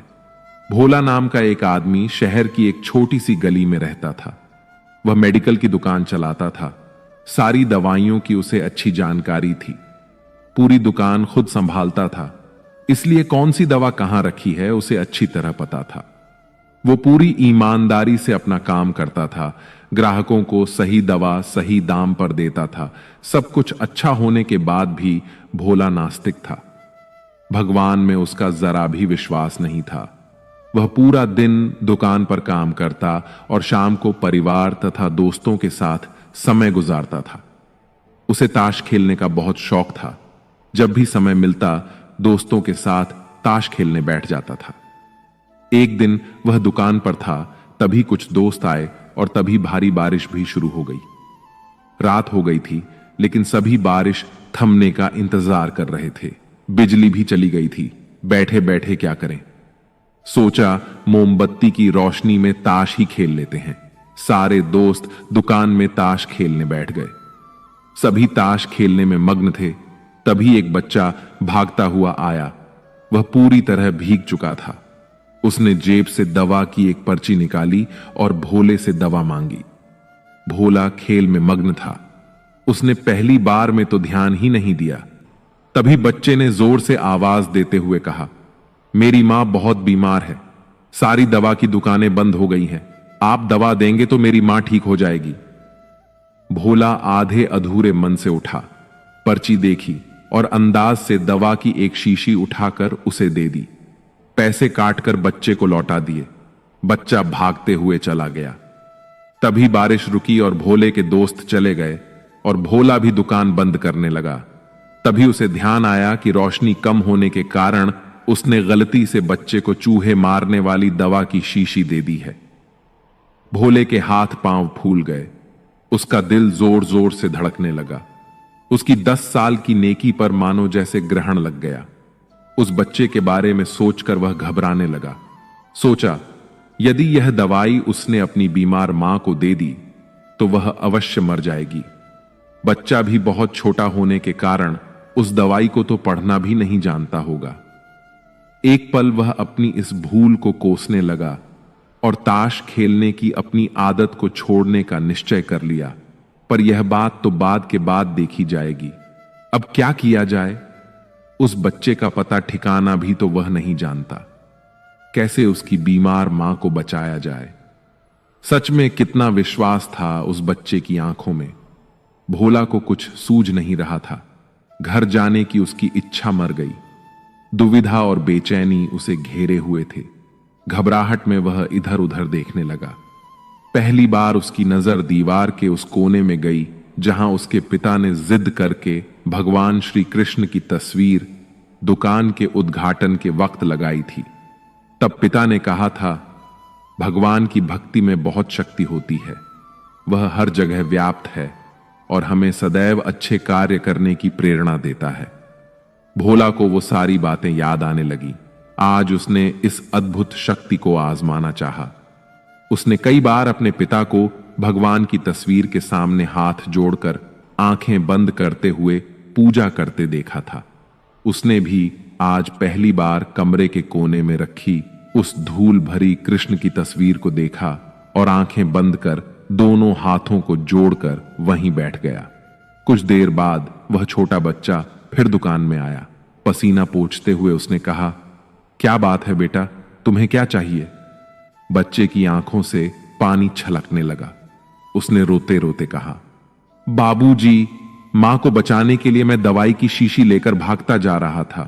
भोला नाम का एक आदमी शहर की एक छोटी सी गली में रहता था। वह मेडिकल की दुकान चलाता था। सारी दवाइयों की उसे अच्छी जानकारी थी। पूरी दुकान खुद संभालता था, इसलिए कौन सी दवा कहां रखी है उसे अच्छी तरह पता था। वो पूरी ईमानदारी से अपना काम करता था, ग्राहकों को सही दवा सही दाम पर देता था। सब कुछ अच्छा होने के बाद भी भोला नास्तिक था। भगवान में उसका जरा भी विश्वास नहीं था। वह पूरा दिन दुकान पर काम करता और शाम को परिवार तथा दोस्तों के साथ समय गुजारता था। उसे ताश खेलने का बहुत शौक था। जब भी समय मिलता दोस्तों के साथ ताश खेलने बैठ जाता था। एक दिन वह दुकान पर था, तभी कुछ दोस्त आए और तभी भारी बारिश भी शुरू हो गई। रात हो गई थी, लेकिन सभी बारिश थमने का इंतजार कर रहे थे। बिजली भी चली गई थी। बैठे बैठे क्या करें? सोचा मोमबत्ती की रोशनी में ताश ही खेल लेते हैं। सारे दोस्त दुकान में ताश खेलने बैठ गए। सभी ताश खेलने में मग्न थे। तभी एक बच्चा भागता हुआ आया। वह पूरी तरह भीग चुका था। उसने जेब से दवा की एक पर्ची निकाली और भोले से दवा मांगी। भोला खेल में मग्न था। उसने पहली बार में तो ध्यान ही नहीं दिया। तभी बच्चे ने जोर से आवाज देते हुए कहा, मेरी मां बहुत बीमार है, सारी दवा की दुकानें बंद हो गई हैं, आप दवा देंगे तो मेरी मां ठीक हो जाएगी। भोला आधे अधूरे मन से उठा, पर्ची देखी और अंदाज से दवा की एक शीशी उठाकर उसे दे दी। पैसे काटकर बच्चे को लौटा दिए। बच्चा भागते हुए चला गया। तभी बारिश रुकी और भोले के दोस्त चले गए और भोला भी दुकान बंद करने लगा। तभी उसे ध्यान आया कि रोशनी कम होने के कारण उसने गलती से बच्चे को चूहे मारने वाली दवा की शीशी दे दी है। भोले के हाथ पांव फूल गए। उसका दिल जोर जोर से धड़कने लगा। उसकी 10 साल की नेकी पर मानो जैसे ग्रहण लग गया। उस बच्चे के बारे में सोचकर वह घबराने लगा। सोचा, यदि यह दवाई उसने अपनी बीमार मां को दे दी तो वह अवश्य मर जाएगी। बच्चा भी बहुत छोटा होने के कारण उस दवाई को तो पढ़ना भी नहीं जानता होगा। एक पल वह अपनी इस भूल को कोसने लगा और ताश खेलने की अपनी आदत को छोड़ने का निश्चय कर लिया। पर यह बात तो बाद के बाद देखी जाएगी। अब क्या किया जाए? उस बच्चे का पता ठिकाना भी तो वह नहीं जानता। कैसे उसकी बीमार मां को बचाया जाए? सच में कितना विश्वास था उस बच्चे की आंखों में। भोला को कुछ सूझ नहीं रहा था। घर जाने की उसकी इच्छा मर गई। दुविधा और बेचैनी उसे घेरे हुए थे। घबराहट में वह इधर उधर देखने लगा। पहली बार उसकी नजर दीवार के उस कोने में गई जहां उसके पिता ने जिद करके भगवान श्री कृष्ण की तस्वीर दुकान के उद्घाटन के वक्त लगाई थी। तब पिता ने कहा था, भगवान की भक्ति में बहुत शक्ति होती है, वह हर जगह व्याप्त है और हमें सदैव अच्छे कार्य करने की प्रेरणा देता है। भोला को वो सारी बातें याद आने लगी। आज उसने इस अद्भुत शक्ति को आजमाना चाहा। उसने कई बार अपने पिता को भगवान की तस्वीर के सामने हाथ जोड़कर आंखें बंद करते हुए पूजा करते देखा था। उसने भी आज पहली बार कमरे के कोने में रखी उस धूल भरी कृष्ण की तस्वीर को देखा और आंखें बंद कर दोनों हाथों को जोड़कर वहीं बैठ गया। कुछ देर बाद वह छोटा बच्चा फिर दुकान में आया। पसीना पोंछते हुए उसने कहा, क्या बात है बेटा, तुम्हें क्या चाहिए? बच्चे की आंखों से पानी छलकने लगा। उसने रोते रोते कहा, बाबूजी, मां को बचाने के लिए मैं दवाई की शीशी लेकर भागता जा रहा था।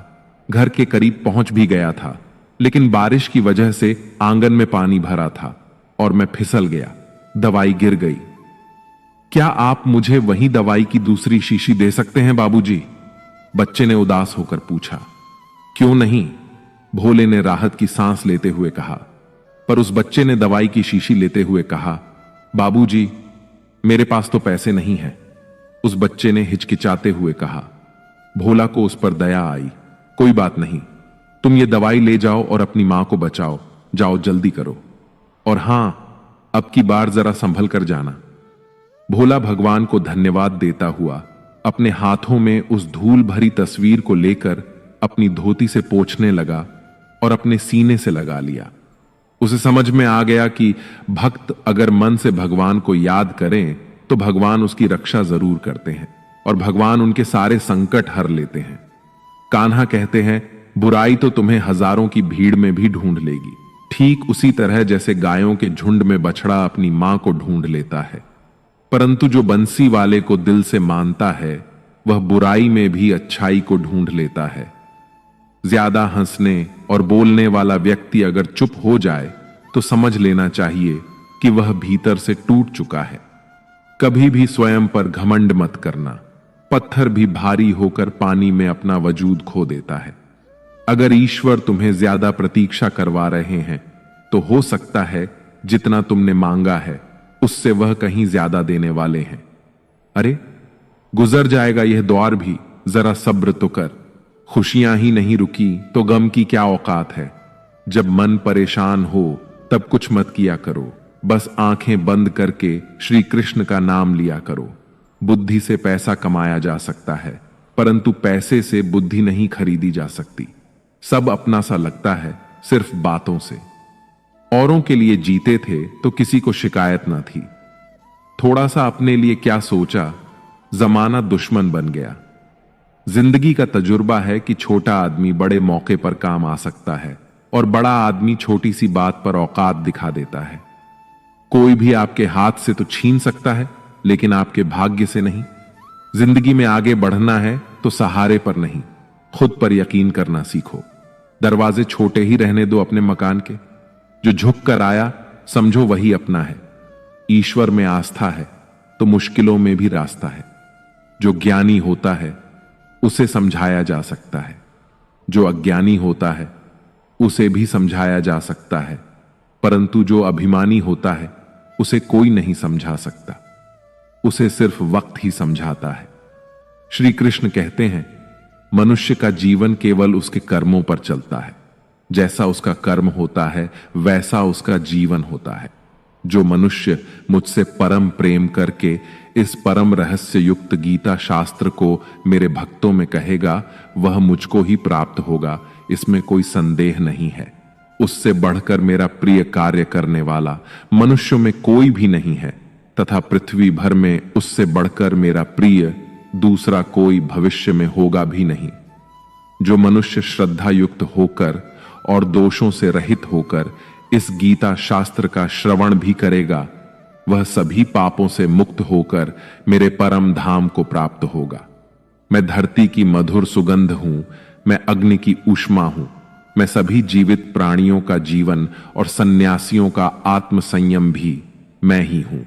घर के करीब पहुंच भी गया था, लेकिन बारिश की वजह से आंगन में पानी भरा था और मैं फिसल गया। दवाई गिर गई। क्या आप मुझे वही दवाई की दूसरी शीशी दे सकते हैं बाबूजी? बच्चे ने उदास होकर पूछा। क्यों नहीं? भोले ने राहत की सांस लेते हुए कहा। पर उस बच्चे ने दवाई की शीशी लेते हुए कहा, बाबूजी, मेरे पास तो पैसे नहीं हैं। उस बच्चे ने हिचकिचाते हुए कहा। भोला को उस पर दया आई। कोई बात नहीं, तुम ये दवाई ले जाओ और अपनी मां को बचाओ। जाओ, जल्दी करो। और हां, अब की बार जरा संभल कर जाना। भोला भगवान को धन्यवाद देता हुआ अपने हाथों में उस धूल भरी तस्वीर को लेकर अपनी धोती से पोंछने लगा और अपने सीने से लगा लिया। उसे समझ में आ गया कि भक्त अगर मन से भगवान को याद करें तो भगवान उसकी रक्षा जरूर करते हैं और भगवान उनके सारे संकट हर लेते हैं। कान्हा कहते हैं, बुराई तो तुम्हें हजारों की भीड़ में भी ढूंढ लेगी, ठीक उसी तरह जैसे गायों के झुंड में बछड़ा अपनी मां को ढूंढ लेता है। परंतु जो बंसी वाले को दिल से मानता है वह बुराई में भी अच्छाई को ढूंढ लेता है। ज्यादा हंसने और बोलने वाला व्यक्ति अगर चुप हो जाए तो समझ लेना चाहिए कि वह भीतर से टूट चुका है। कभी भी स्वयं पर घमंड मत करना। पत्थर भी भारी होकर पानी में अपना वजूद खो देता है। अगर ईश्वर तुम्हें ज्यादा प्रतीक्षा करवा रहे हैं तो हो सकता है जितना तुमने मांगा है उससे वह कहीं ज्यादा देने वाले हैं। अरे, गुजर जाएगा यह दौर भी, जरा सब्र तो कर। खुशियां ही नहीं रुकी तो गम की क्या औकात है। जब मन परेशान हो तब कुछ मत किया करो, बस आंखें बंद करके श्री कृष्ण का नाम लिया करो। बुद्धि से पैसा कमाया जा सकता है, परंतु पैसे से बुद्धि नहीं खरीदी जा सकती। सब अपना सा लगता है, सिर्फ बातों से। औरों के लिए जीते थे तो किसी को शिकायत ना थी। थोड़ा सा अपने लिए क्या सोचा, जमाना दुश्मन बन गया। जिंदगी का तजुर्बा है कि छोटा आदमी बड़े मौके पर काम आ सकता है और बड़ा आदमी छोटी सी बात पर औकात दिखा देता है। कोई भी आपके हाथ से तो छीन सकता है, लेकिन आपके भाग्य से नहीं। जिंदगी में आगे बढ़ना है तो सहारे पर नहीं, खुद पर यकीन करना सीखो। दरवाजे छोटे ही रहने दो अपने मकान के। जो झुक कर आया समझो वही अपना है। ईश्वर में आस्था है तो मुश्किलों में भी रास्ता है। जो ज्ञानी होता है उसे समझाया जा सकता है, जो अज्ञानी होता है उसे भी समझाया जा सकता है, परंतु जो अभिमानी होता है उसे कोई नहीं समझा सकता, उसे सिर्फ वक्त ही समझाता है। श्री कृष्ण कहते हैं, मनुष्य का जीवन केवल उसके कर्मों पर चलता है। जैसा उसका कर्म होता है वैसा उसका जीवन होता है। जो मनुष्य मुझसे परम प्रेम करके इस परम रहस्य युक्त गीता शास्त्र को मेरे भक्तों में कहेगा, वह मुझको ही प्राप्त होगा, इसमें कोई संदेह नहीं है। उससे बढ़कर मेरा प्रिय कार्य करने वाला मनुष्यों में कोई भी नहीं है, तथा पृथ्वी भर में उससे बढ़कर मेरा प्रिय दूसरा कोई भविष्य में होगा भी नहीं। जो मनुष्य श्रद्धा युक्त होकर और दोषों से रहित होकर इस गीता शास्त्र का श्रवण भी करेगा, वह सभी पापों से मुक्त होकर मेरे परम धाम को प्राप्त होगा। मैं धरती की मधुर सुगंध हूं, मैं अग्नि की ऊष्मा हूं, मैं सभी जीवित प्राणियों का जीवन और सन्यासियों का आत्म संयम भी मैं ही हूं।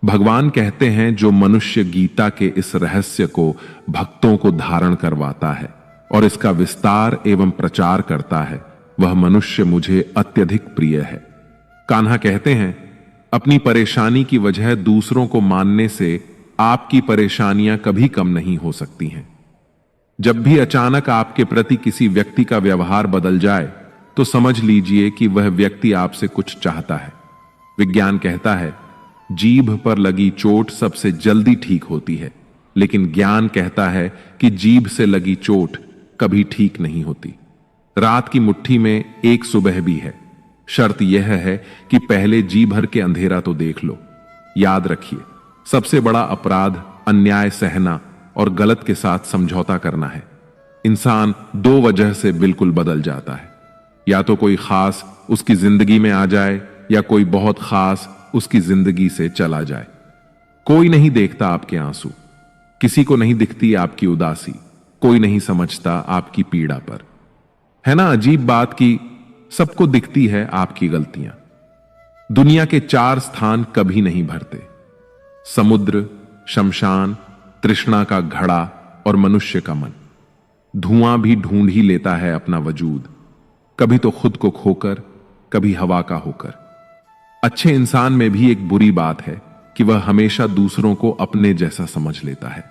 भगवान कहते हैं, जो मनुष्य गीता के इस रहस्य को भक्तों को धारण करवाता है और इसका विस्तार एवं प्रचार करता है, वह मनुष्य मुझे अत्यधिक प्रिय है। कान्हा कहते हैं, अपनी परेशानी की वजह दूसरों को मानने से आपकी परेशानियां कभी कम नहीं हो सकती हैं। जब भी अचानक आपके प्रति किसी व्यक्ति का व्यवहार बदल जाए तो समझ लीजिए कि वह व्यक्ति आपसे कुछ चाहता है। विज्ञान कहता है, जीभ पर लगी चोट सबसे जल्दी ठीक होती है, लेकिन ज्ञान कहता है कि जीभ से लगी चोट कभी ठीक नहीं होती। रात की मुट्ठी में एक सुबह भी है। शर्त यह है कि पहले जी भर के अंधेरा तो देख लो। याद रखिए, सबसे बड़ा अपराध अन्याय सहना और गलत के साथ समझौता करना है। इंसान दो वजह से बिल्कुल बदल जाता है, या तो कोई खास उसकी जिंदगी में आ जाए या कोई बहुत खास उसकी जिंदगी से चला जाए। कोई नहीं देखता आपके आंसू, किसी को नहीं दिखती आपकी उदासी, कोई नहीं समझता आपकी पीड़ा पर। है ना अजीब बात कि सबको दिखती है आपकी गलतियां। दुनिया के चार स्थान कभी नहीं भरते: समुद्र, शमशान, तृष्णा का घड़ा और मनुष्य का मन। धुआं भी ढूंढ ही लेता है अपना वजूद, कभी तो खुद को खोकर, कभी हवा का होकर। अच्छे इंसान में भी एक बुरी बात है कि वह हमेशा दूसरों को अपने जैसा समझ लेता है।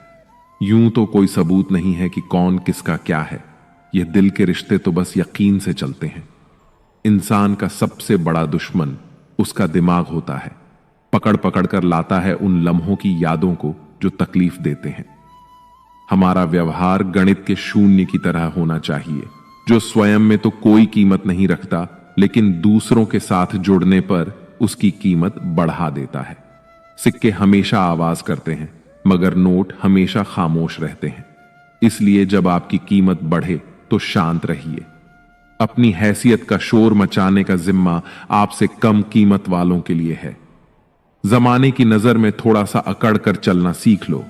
यूं तो कोई सबूत नहीं है कि कौन किसका क्या है, यह दिल के रिश्ते तो बस यकीन से चलते हैं। इंसान का सबसे बड़ा दुश्मन उसका दिमाग होता है, पकड़ पकड़ कर लाता है उन लम्हों की यादों को जो तकलीफ देते हैं। हमारा व्यवहार गणित के शून्य की तरह होना चाहिए, जो स्वयं में तो कोई कीमत नहीं रखता, लेकिन दूसरों के साथ जुड़ने पर उसकी कीमत बढ़ा देता है। सिक्के हमेशा आवाज करते हैं, मगर नोट हमेशा खामोश रहते हैं। इसलिए जब आपकी कीमत बढ़े तो शांत रहिए। अपनी हैसियत का शोर मचाने का जिम्मा आपसे कम कीमत वालों के लिए है। जमाने की नजर में थोड़ा सा अकड़ कर चलना सीख लो।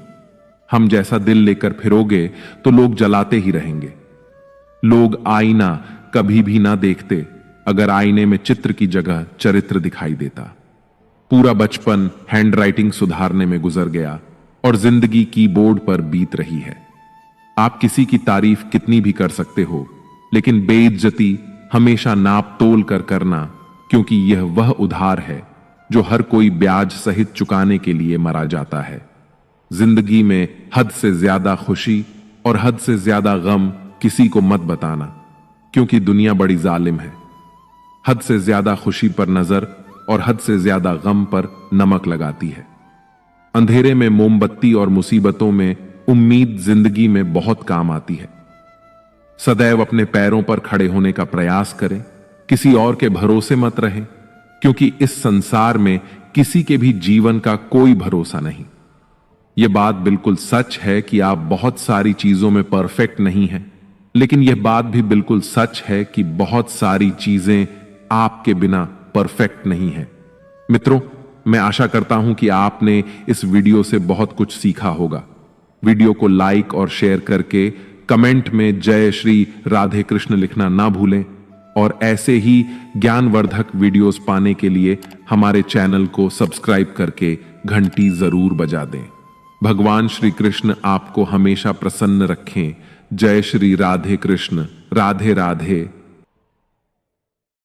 हम जैसा दिल लेकर फिरोगे तो लोग जलाते ही रहेंगे। लोग आईना कभी भी ना देखते अगर आईने में चित्र की जगह चरित्र दिखाई देता। पूरा बचपन हैंडराइटिंग सुधारने में गुजर गया और जिंदगी कीबोर्ड पर बीत रही है। आप किसी की तारीफ कितनी भी कर सकते हो, लेकिन बेइज्जती हमेशा नाप तोल कर करना, क्योंकि यह वह उधार है जो हर कोई ब्याज सहित चुकाने के लिए मरा जाता है। जिंदगी में हद से ज्यादा खुशी और हद से ज्यादा गम किसी को मत बताना, क्योंकि दुनिया बड़ी जालिम है। हद से ज्यादा खुशी पर नजर और हद से ज्यादा गम पर नमक लगाती है। अंधेरे में मोमबत्ती और मुसीबतों में उम्मीद जिंदगी में बहुत काम आती है। सदैव अपने पैरों पर खड़े होने का प्रयास करें, किसी और के भरोसे मत रहें, क्योंकि इस संसार में किसी के भी जीवन का कोई भरोसा नहीं। यह बात बिल्कुल सच है कि आप बहुत सारी चीजों में परफेक्ट नहीं हैं, लेकिन यह बात भी बिल्कुल सच है कि बहुत सारी चीजें आपके बिना परफेक्ट नहीं है। मित्रों, मैं आशा करता हूं कि आपने इस वीडियो से बहुत कुछ सीखा होगा। वीडियो को लाइक और शेयर करके कमेंट में जय श्री राधे कृष्ण लिखना ना भूलें, और ऐसे ही ज्ञानवर्धक वीडियोस पाने के लिए हमारे चैनल को सब्सक्राइब करके घंटी जरूर बजा दें। भगवान श्री कृष्ण आपको हमेशा प्रसन्न रखें। जय श्री राधे कृष्ण। राधे राधे।